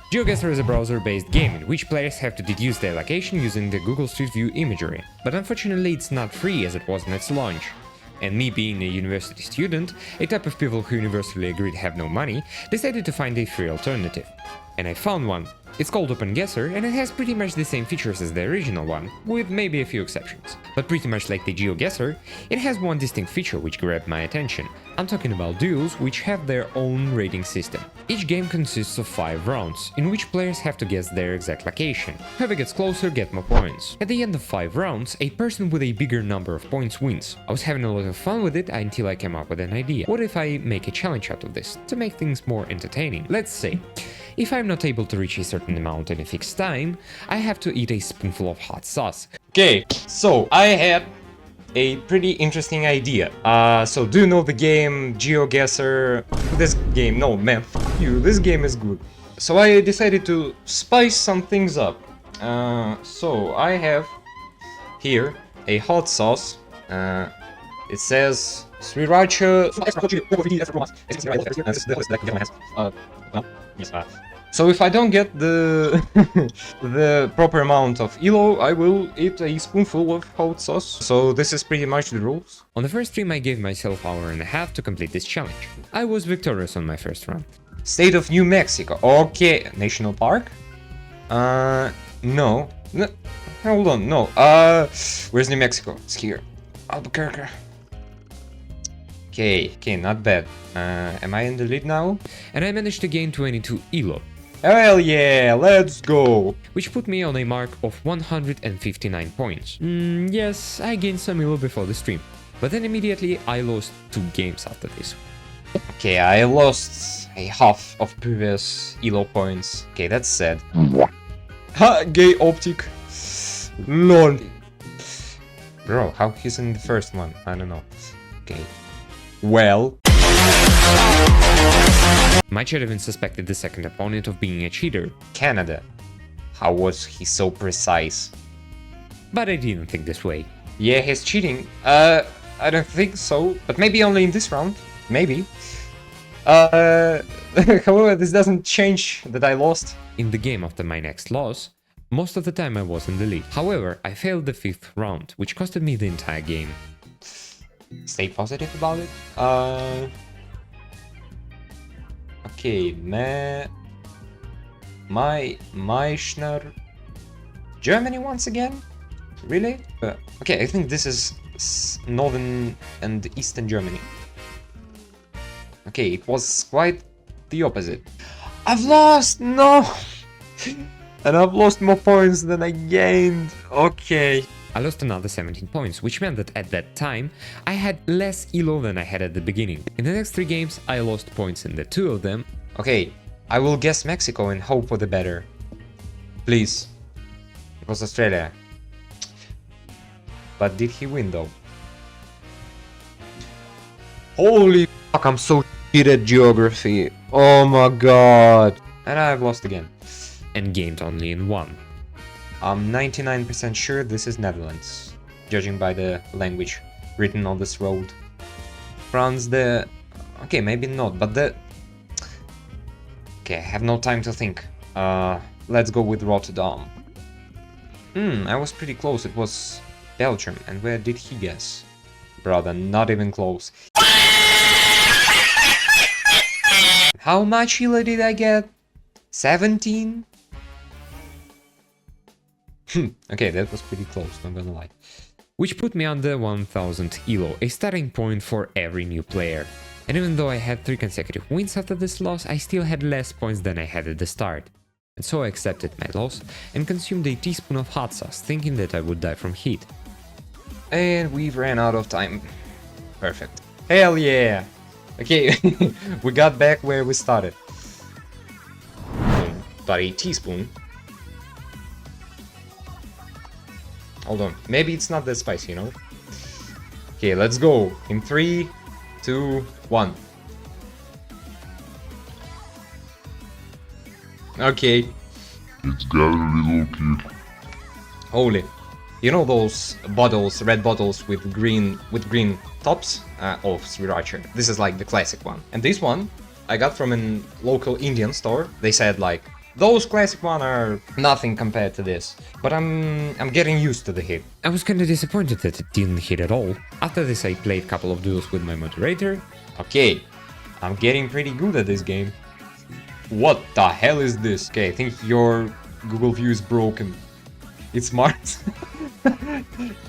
GeoGuessr is a browser-based game in which players have to deduce their location using the Google Street View imagery, but unfortunately it's not free as it was in its launch. And me being a university student, a type of people who universally agree to have no money, decided to find a free alternative. And I found one. It's called OpenGuessr and it has pretty much the same features as the original one, with maybe a few exceptions. But pretty much like the GeoGuessr, it has one distinct feature which grabbed my attention. I'm talking about duels, which have their own rating system. Each game consists of 5 rounds, in which players have to guess their exact location. Whoever gets closer gets more points. At the end of 5 rounds, a person with a bigger number of points wins. I was having a lot of fun with it until I came up with an idea. What if I make a challenge out of this, to make things more entertaining? Let's say, if I'm not able to reach a certain amount in a fixed time, I have to eat a spoonful of hot sauce. Okay, so I had a pretty interesting idea. So do you know the game GeoGuessr? This game, no man, fuck you, this game is good. So I decided to spice some things up. So I have here a hot sauce. It says sriracha. So if I don't get the the proper amount of ELO, I will eat a spoonful of hot sauce. So this is pretty much the rules. On the first stream I gave myself an hour and a half to complete this challenge. I was victorious on my first run. State of New Mexico. Okay, National Park? No. Hold on, no. Where's New Mexico? It's here. Albuquerque. Okay, not bad. Am I in the lead now? And I managed to gain 22 ELO. Hell yeah, let's go! Which put me on a mark of 159 points. Yes, I gained some ELO before the stream. But then immediately I lost 2 games after this. Okay, I lost a half of previous ELO points. Okay, that's sad. Ha! Gay optic. LOL. Bro, how he's in the first one? I don't know. Okay. Well. Might should have even suspected the second opponent of being a cheater. Canada. How was he so precise? But I didn't think this way. Yeah, he's cheating. I don't think so. But maybe only in this round. Maybe. However, this doesn't change that I lost. In the game after my next loss, most of the time I was in the lead. However, I failed the 5th round, which costed me the entire game. Stay positive about it. Okay, Meischner. Germany once again? Really? Okay, I think this is northern and eastern Germany. Okay, it was quite the opposite. I've lost! No! And I've lost more points than I gained. Okay. I lost another 17 points, which meant that at that time, I had less ELO than I had at the beginning. In the next 3 games, I lost points in the 2 of them. Okay, I will guess Mexico and hope for the better. Please. It was Australia. But did he win though? Holy fuck, I'm so shit at geography. Oh my god. And I've lost again. And gained only in 1. I'm 99% sure this is Netherlands, judging by the language written on this road. France, okay, maybe not, but okay, I have no time to think. Let's go with Rotterdam. I was pretty close, it was Belgium, and where did he guess? Brother, not even close. How much ELO did I get? 17? Okay, that was pretty close, not gonna lie. Which put me under 1000 ELO, a starting point for every new player. And even though I had 3 consecutive wins after this loss, I still had less points than I had at the start. And so I accepted my loss and consumed a teaspoon of hot sauce, thinking that I would die from heat. And we've ran out of time. Perfect. Hell yeah! Okay, we got back where we started. But a teaspoon. Hold on, maybe it's not that spicy, you know? Okay, let's go. In 3, 2, 1. Okay. It's got a little kid. Holy. You know those bottles, red bottles with green tops? Of sriracha. This is like the classic one. And this one I got from a local Indian store. They said like, Those classic ones are nothing compared to this, but I'm getting used to the hit. I was kinda disappointed that it didn't hit at all. After this I played a couple of duels with my moderator. Okay, I'm getting pretty good at this game. What the hell is this? Okay, I think your Google view is broken. It's Mars.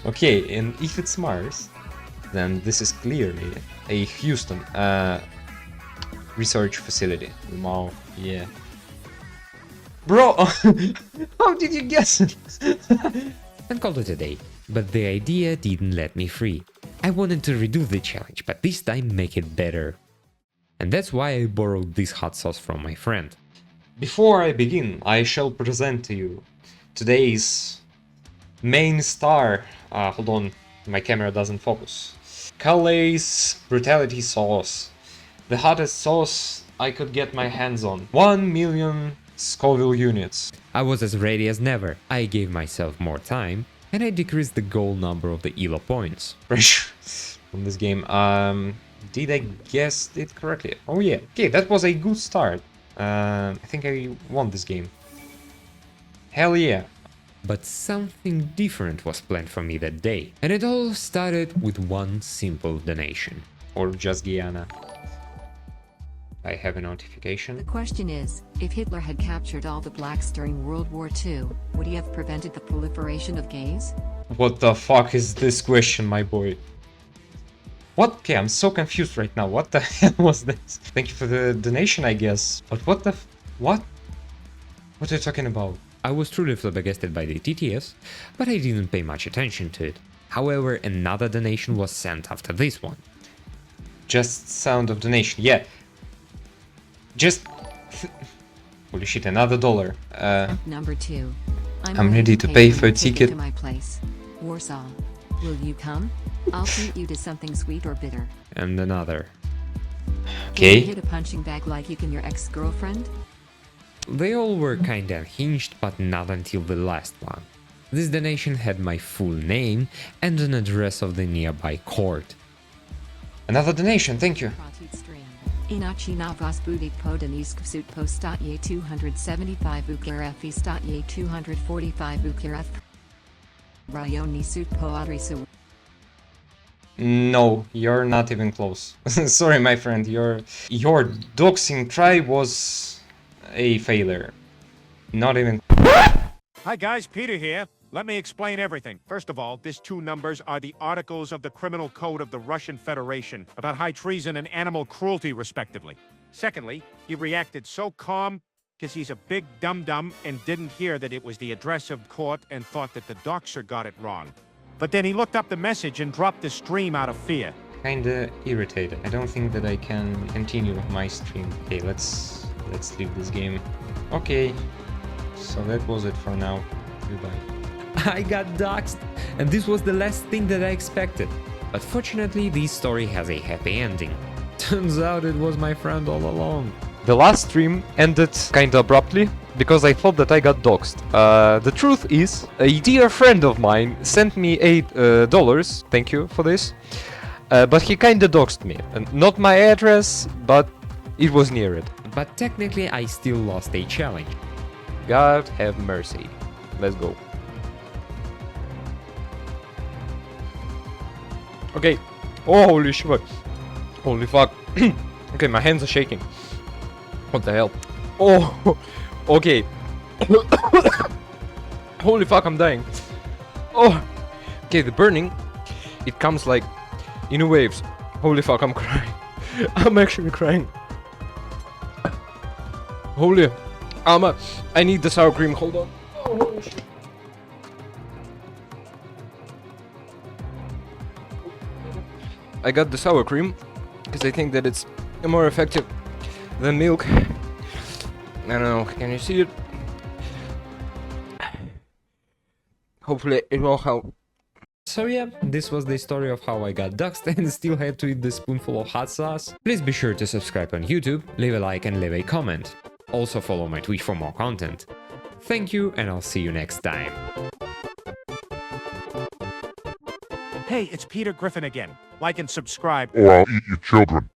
Okay, and if it's Mars, then this is clearly a Houston research facility. Wow, yeah. Bro, how did you guess it? And called it a day. But the idea didn't let me free. I wanted to redo the challenge, but this time make it better. And that's why I borrowed this hot sauce from my friend. Before I begin, I shall present to you today's main star. Hold on, my camera doesn't focus. Calais Brutality Sauce. The hottest sauce I could get my hands on. 1 million Scoville units. I was as ready as never. I gave myself more time, and I decreased the goal number of the ELO points. Pressure from this game. Did I guess it correctly? Oh yeah. Okay, that was a good start. I think I won this game. Hell yeah. But something different was planned for me that day, and it all started with one simple donation. Or just Guyana. I have a notification. The question is, if Hitler had captured all the blacks during World War II, would he have prevented the proliferation of gays? What the fuck is this question, my boy? What? Okay, I'm so confused right now. What the hell was this? Thank you for the donation, I guess. But what the what? What are you talking about? I was truly flabbergasted by the TTS, but I didn't pay much attention to it. However, another donation was sent after this one. Just sound of donation, yeah. Just... Holy shit, another dollar. Number 2. I'm ready to pay for a ticket. To my place, Warsaw. Will you come? I'll treat you to something sweet or bitter. And another. Can you Okay. hit a punching bag like you can your ex-girlfriend? They all were kinda unhinged, but not until the last one. This donation had my full name and an address of the nearby court. Another donation, thank you. Inachi na vas budik podanisk sut postatye 275 ukirafi 245 ukiraf. Rayoni sut poadrisu. No, you're not even close. Sorry, my friend, your doxing try was a failure. Not even... Hi guys, Peter here. Let me explain everything. First of all, these 2 numbers are the articles of the Criminal Code of the Russian Federation about high treason and animal cruelty, respectively. Secondly, he reacted so calm because he's a big dum-dum and didn't hear that it was the address of court and thought that the DOXER got it wrong. But then he looked up the message and dropped the stream out of fear. Kinda irritated. I don't think that I can continue my stream. Okay, let's leave this game. Okay, so that was it for now. Goodbye. I got doxed, and this was the last thing that I expected. But fortunately, this story has a happy ending. Turns out it was my friend all along. The last stream ended kinda abruptly because I thought that I got doxed. The truth is, a dear friend of mine sent me $8. Thank you for this. But he kinda doxed me. And not my address, but it was near it. But technically, I still lost a challenge. God have mercy. Let's go. Okay. Oh, holy shit. Holy fuck. Okay, my hands are shaking. What the hell? Oh, okay. Holy fuck, I'm dying. Oh, okay, the burning, it comes like in waves. Holy fuck, I'm crying. I'm actually crying. Holy, I need the sour cream. Hold on. Oh, holy shit. I got the sour cream because I think that it's more effective than milk. I don't know, can you see it? Hopefully it will help. So yeah, this was the story of how I got doxed and still had to eat the spoonful of hot sauce. Please be sure to subscribe on YouTube, leave a like and leave a comment. Also follow my Twitch for more content. Thank you, and I'll see you next time. Hey, it's Peter Griffin again. Like and subscribe. Or I'll eat your children.